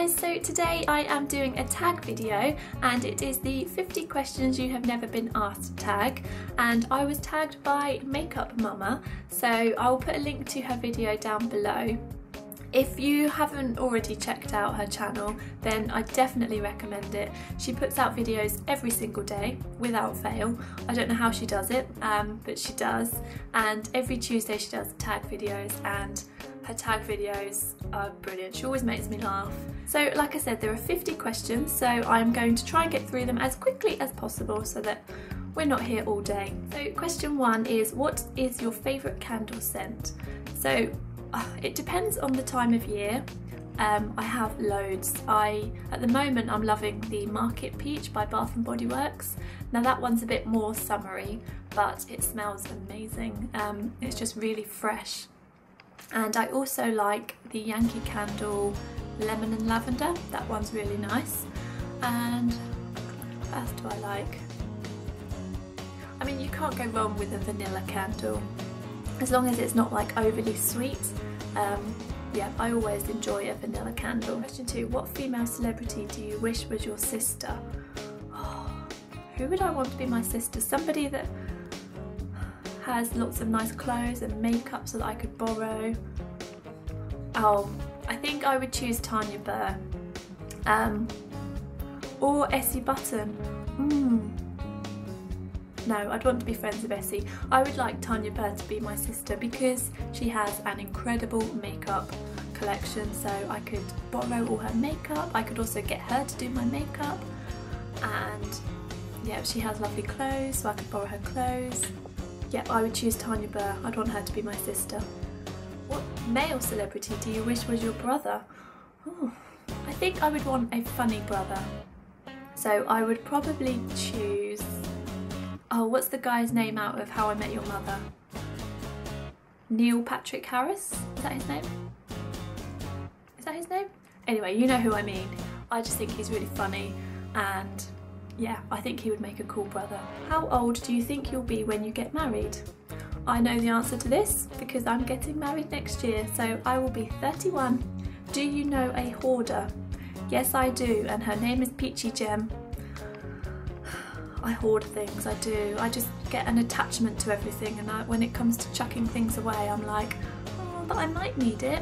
So today I am doing a tag video, and it is the 50 questions you have never been asked to tag, and I was tagged by Makeup Mama, so I'll put a link to her video down below. If you haven't already checked out her channel, then I definitely recommend it. She puts out videos every single day without fail. I don't know how she does it, but she does, and every Tuesday she does tag videos, and her tag videos are brilliant. She always makes me laugh. So like I said, there are 50 questions, so I'm going to try and get through them as quickly as possible so that we're not here all day. So question 1 is, what is your favourite candle scent? So it depends on the time of year. I have loads. At the moment I'm loving the Market Peach by Bath & Body Works. Now that one's a bit more summery, but it smells amazing. It's just really fresh. And I also like the Yankee Candle Lemon and Lavender. That one's really nice. And what else do I like? I mean, you can't go wrong with a vanilla candle, as long as it's not like overly sweet. Yeah, I always enjoy a vanilla candle. Question 2, what female celebrity do you wish was your sister? Oh, who would I want to be my sister? Somebody that has lots of nice clothes and makeup so that I could borrow. Oh, I think I would choose Tanya Burr. Or Essie Button. No, I'd want to be friends with Essie. I would like Tanya Burr to be my sister because she has an incredible makeup collection, so I could borrow all her makeup. I could also get her to do my makeup, and yeah, she has lovely clothes, so I could borrow her clothes. Yeah, I would choose Tanya Burr. I'd want her to be my sister. What male celebrity do you wish was your brother? Oh, I think I would want a funny brother. So I would probably choose... Oh, what's the guy's name out of How I Met Your Mother? Neil Patrick Harris? Is that his name? Is that his name? Anyway, you know who I mean. I just think he's really funny, and yeah, I think he would make a cool brother. How old do you think you'll be when you get married? I know the answer to this because I'm getting married next year, so I will be 31. Do you know a hoarder? Yes, I do, and her name is PeachyGem. I hoard things, I do. I just get an attachment to everything, and when it comes to chucking things away, I'm like, oh, but I might need it.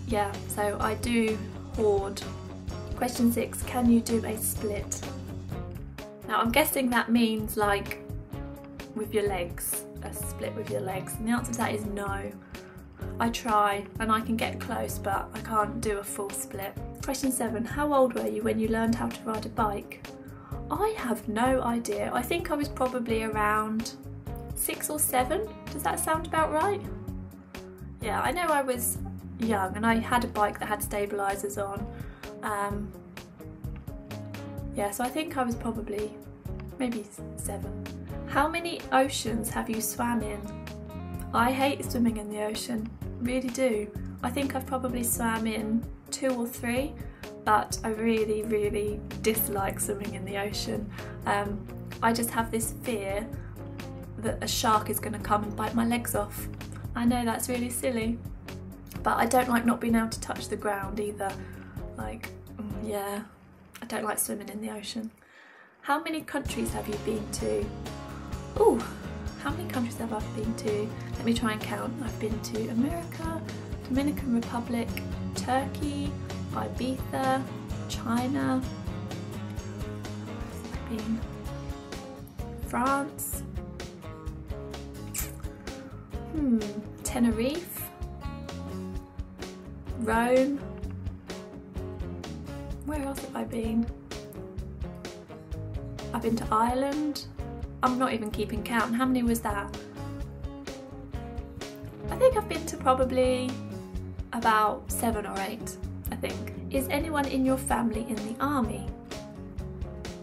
Yeah, so I do hoard. Question 6, can you do a split? Now I'm guessing that means like with your legs, a split with your legs, and the answer to that is no. I try and I can get close, but I can't do a full split. Question 7, how old were you when you learned how to ride a bike? I have no idea. I think I was probably around 6 or 7. Does that sound about right? Yeah, I know I was young and I had a bike that had stabilisers on. Yeah, so I think I was probably maybe 7. How many oceans have you swam in? I hate swimming in the ocean, really do. I think I've probably swam in 2 or 3, but I really, really dislike swimming in the ocean. I just have this fear that a shark is going to come and bite my legs off. I know that's really silly, but I don't like not being able to touch the ground either. Like, yeah, I don't like swimming in the ocean. How many countries have you been to? Ooh, how many countries have I been to? Let me try and count. I've been to America, Dominican Republic, Turkey, Ibiza, China, I've been France, Tenerife, Rome. Where else have I been? I've been to Ireland. I'm not even keeping count. How many was that? I think I've been to probably about 7 or 8, I think. Is anyone in your family in the army?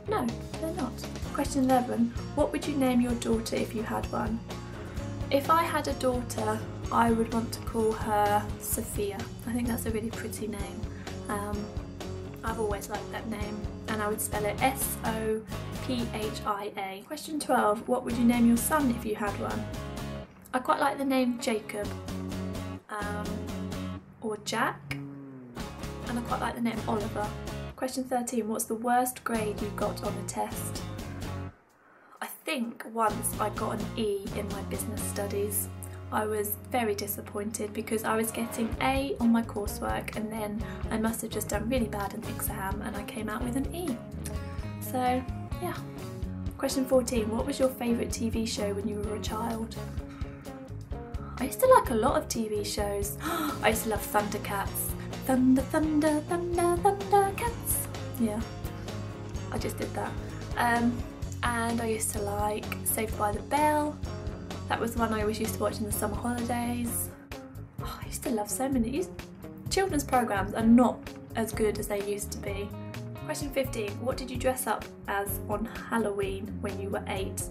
No, they're not. Question 11. What would you name your daughter if you had one? If I had a daughter, I would want to call her Sophia. I think that's a really pretty name. I've always liked that name, and I would spell it S-O-P-H-I-A. Question 12. What would you name your son if you had one? I quite like the name Jacob. called Jack, and I quite like the name Oliver. Question 13, what's the worst grade you got on a test? I think once I got an E in my business studies. I was very disappointed because I was getting A on my coursework and then I must have just done really bad in the exam and I came out with an E. So yeah. Question 14, what was your favourite TV show when you were a child? I used to like a lot of TV shows. I used to love Thundercats. Thunder, thunder, thunder, Thundercats. Yeah, I just did that. And I used to like Saved by the Bell. That was the one I always used to watch in the summer holidays. Oh, I used to love so many. Children's programmes are not as good as they used to be. Question 15, what did you dress up as on Halloween when you were 8?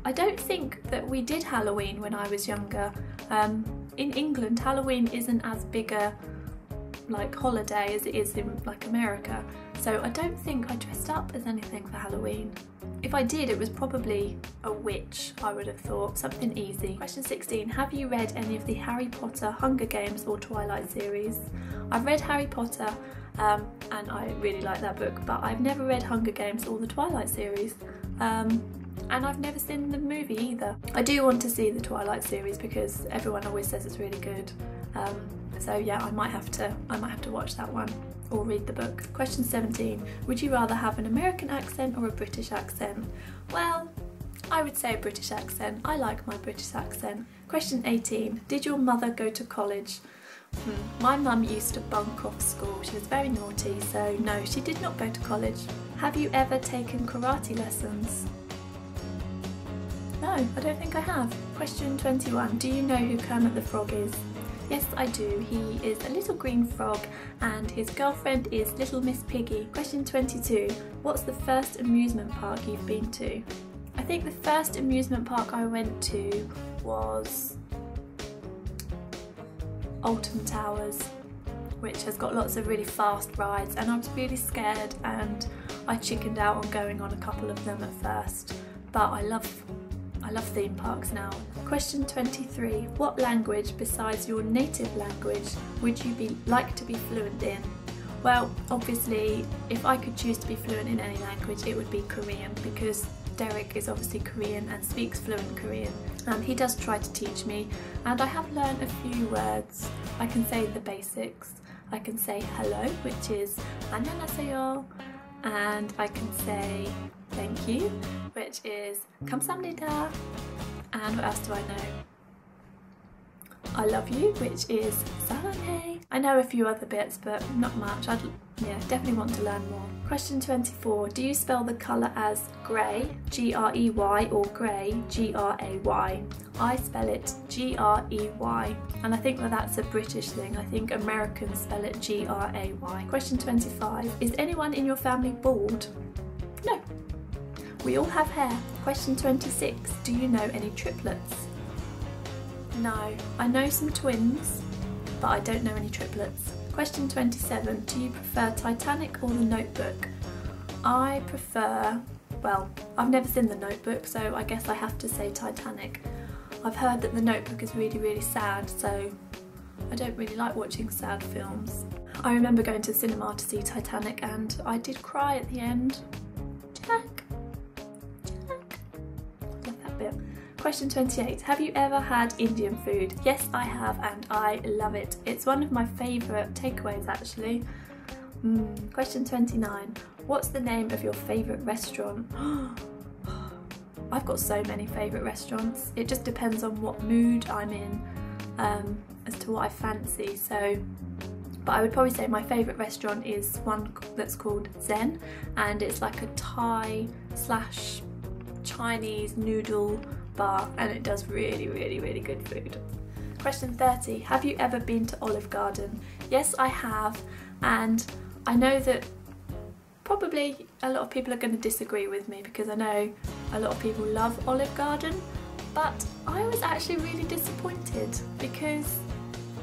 I don't think that we did Halloween when I was younger. In England, Halloween isn't as big a holiday as it is in America. So I don't think I dressed up as anything for Halloween. If I did, it was probably a witch, I would have thought, something easy. Question 16, have you read any of the Harry Potter, Hunger Games or Twilight series? I've read Harry Potter and I really like that book, but I've never read Hunger Games or the Twilight series. And I've never seen the movie either. I do want to see the Twilight series because everyone always says it's really good. So yeah, I might have to watch that one or read the book. Question 17, would you rather have an American accent or a British accent? Well, I would say a British accent. I like my British accent. Question 18, did your mother go to college? My mum used to bunk off school. She was very naughty, so no, she did not go to college. Have you ever taken karate lessons? No, I don't think I have. Question 21, do you know who Kermit the Frog is? Yes, I do. He is a little green frog and his girlfriend is Little Miss Piggy. Question 22. What's the first amusement park you've been to? I think the first amusement park I went to was Alton Towers, which has got lots of really fast rides, and I was really scared and I chickened out on going on a couple of them at first, but I love theme parks now. Question 23. What language besides your native language would you like to be fluent in? Well, obviously, if I could choose to be fluent in any language, it would be Korean, because Derek is obviously Korean and speaks fluent Korean. He does try to teach me, and I have learned a few words. I can say the basics. I can say hello, which is 안녕하세요, and I can say thank you, which is 감사합니다. And what else do I know? I love you, which is 사랑해. I know a few other bits, but not much. I'd definitely want to learn more. Question 24. Do you spell the colour as grey, G-R-E-Y, or grey, G-R-A-Y? I spell it G-R-E-Y, and I think that that's a British thing. I think Americans spell it G-R-A-Y. Question 25. Is anyone in your family bald? No. We all have hair. Question 26. Do you know any triplets? No. I know some twins, but I don't know any triplets. Question 27. Do you prefer Titanic or The Notebook? I prefer, well, I've never seen The Notebook, so I guess I have to say Titanic. I've heard that The Notebook is really, really sad, so I don't really like watching sad films. I remember going to the cinema to see Titanic and I did cry at the end. Jack. Love that bit. Question 28. Have you ever had Indian food? Yes, I have, and I love it. It's one of my favourite takeaways, actually. Question 29. What's the name of your favourite restaurant? I've got so many favourite restaurants. It just depends on what mood I'm in as to what I fancy. But I would probably say my favourite restaurant is one that's called Zen, and it's like a Thai/Chinese noodle bar, and it does really, really, really good food. Question 30. Have you ever been to Olive Garden? Yes, I have, and I know that probably a lot of people are going to disagree with me because I know a lot of people love Olive Garden, but I was actually really disappointed because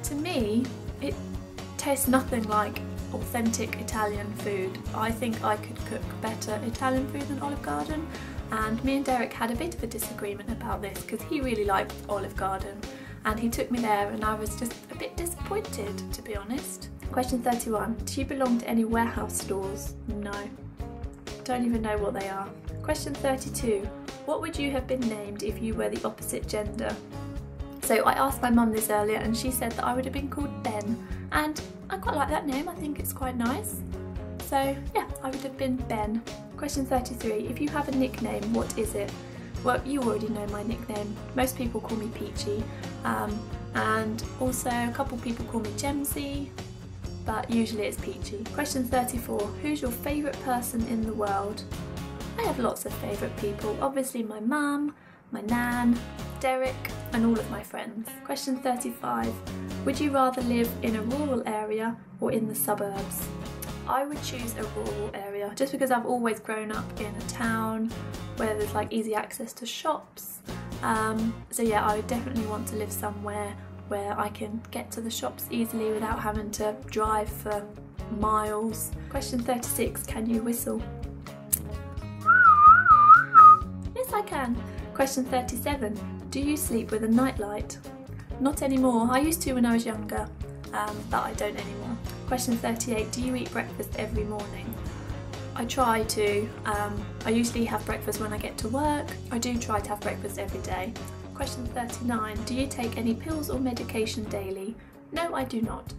to me it tastes nothing like authentic Italian food. I think I could cook better Italian food than Olive Garden, and me and Derek had a bit of a disagreement about this because he really liked Olive Garden and he took me there and I was just a bit disappointed, to be honest. Question 31. Do you belong to any warehouse stores? No. Don't even know what they are. Question 32. What would you have been named if you were the opposite gender? So I asked my mum this earlier and she said that I would have been called Ben, and I quite like that name. I think it's quite nice. So yeah, I would have been Ben. Question 33. If you have a nickname, what is it? Well, you already know my nickname. Most people call me Peachy, and also a couple people call me Gemsy, but usually it's Peachy. Question 34. Who's your favourite person in the world? I have lots of favourite people. Obviously my mum, my nan, Derek, and all of my friends. Question 35. Would you rather live in a rural area or in the suburbs? I would choose a rural area just because I've always grown up in a town where there's like easy access to shops. So yeah, I would definitely want to live somewhere where I can get to the shops easily without having to drive for miles. Question 36. Can you whistle? Yes, I can. Question 37. Do you sleep with a nightlight? Not anymore. I used to when I was younger, but I don't anymore. Question 38. Do you eat breakfast every morning? I try to. I usually have breakfast when I get to work. I do try to have breakfast every day. Question 39. Do you take any pills or medication daily? No, I do not.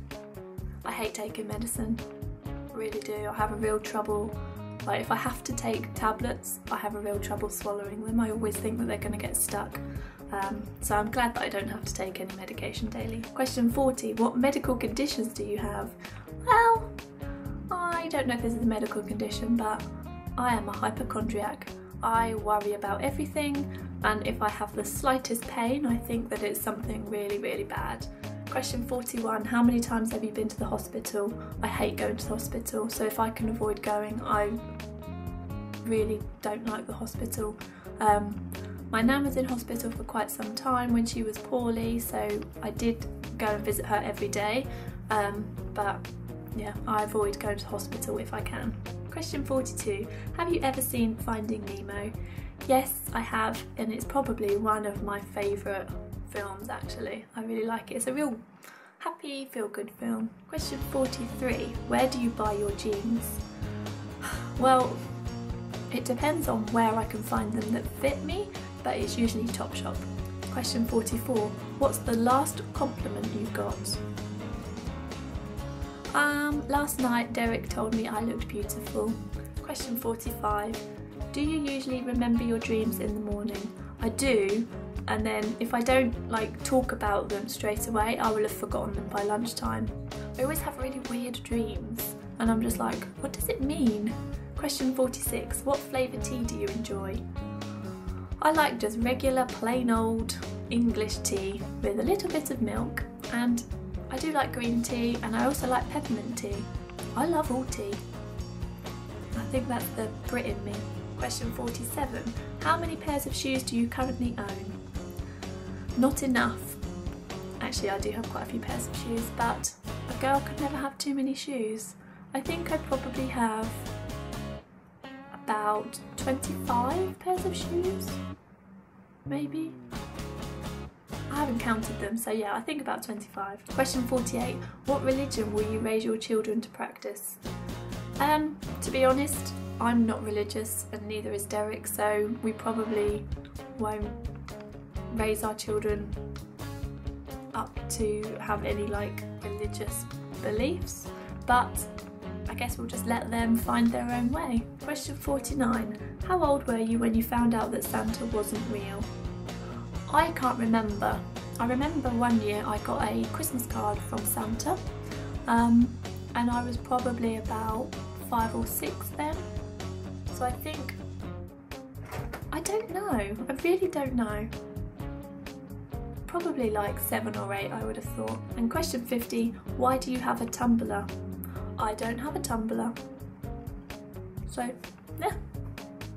I hate taking medicine. I really do. I have a real trouble. Like if I have to take tablets, I have a real trouble swallowing them. I always think that they're going to get stuck. So I'm glad that I don't have to take any medication daily. Question 40. What medical conditions do you have? Well, I don't know if this is a medical condition, but I am a hypochondriac. I worry about everything, and if I have the slightest pain, I think that it's something really, really bad. Question 41. How many times have you been to the hospital? I hate going to the hospital, so if I can avoid going, I really don't like the hospital. My nan was in hospital for quite some time when she was poorly, so I did go and visit her every day, but yeah, I avoid going to the hospital if I can. Question 42. Have you ever seen Finding Nemo? Yes, I have, and it's probably one of my favourite films actually. I really like it. It's a real happy, feel-good film. Question 43. Where do you buy your jeans? Well, it depends on where I can find them that fit me, but it's usually Topshop. Question 44. What's the last compliment you got? Last night Derek told me I looked beautiful. Question 45. Do you usually remember your dreams in the morning? I do, and then if I don't like talk about them straight away, I will have forgotten them by lunchtime. I always have really weird dreams and I'm just like, what does it mean? Question 46. What flavour tea do you enjoy? I like just regular plain old English tea with a little bit of milk, and I do like green tea, and I also like peppermint tea. I love all tea. I think that's the Brit in me. Question 47. How many pairs of shoes do you currently own? Not enough. Actually, I do have quite a few pairs of shoes, but a girl could never have too many shoes. I think I probably have about 25 pairs of shoes, maybe. I haven't counted them, so yeah, I think about 25. Question 48. What religion will you raise your children to practice? To be honest, I'm not religious and neither is Derek, so we probably won't raise our children up to have any like religious beliefs, but I guess we'll just let them find their own way. Question 49. How old were you when you found out that Santa wasn't real? I can't remember. I remember one year I got a Christmas card from Santa, and I was probably about 5 or 6 then. So I think, I don't know, I really don't know. Probably like 7 or 8 I would have thought. And question 50, why do you have a tumbler? I don't have a tumbler. So, yeah.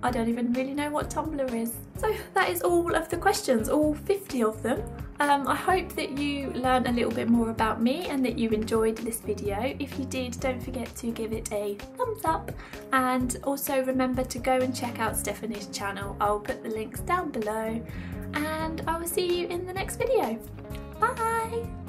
I don't even really know what Tumblr is. So that is all of the questions, all 50 of them. I hope that you learned a little bit more about me and that you enjoyed this video. If you did, don't forget to give it a thumbs up, and also remember to go and check out Stephanie's channel. I'll put the links down below, and I will see you in the next video. Bye!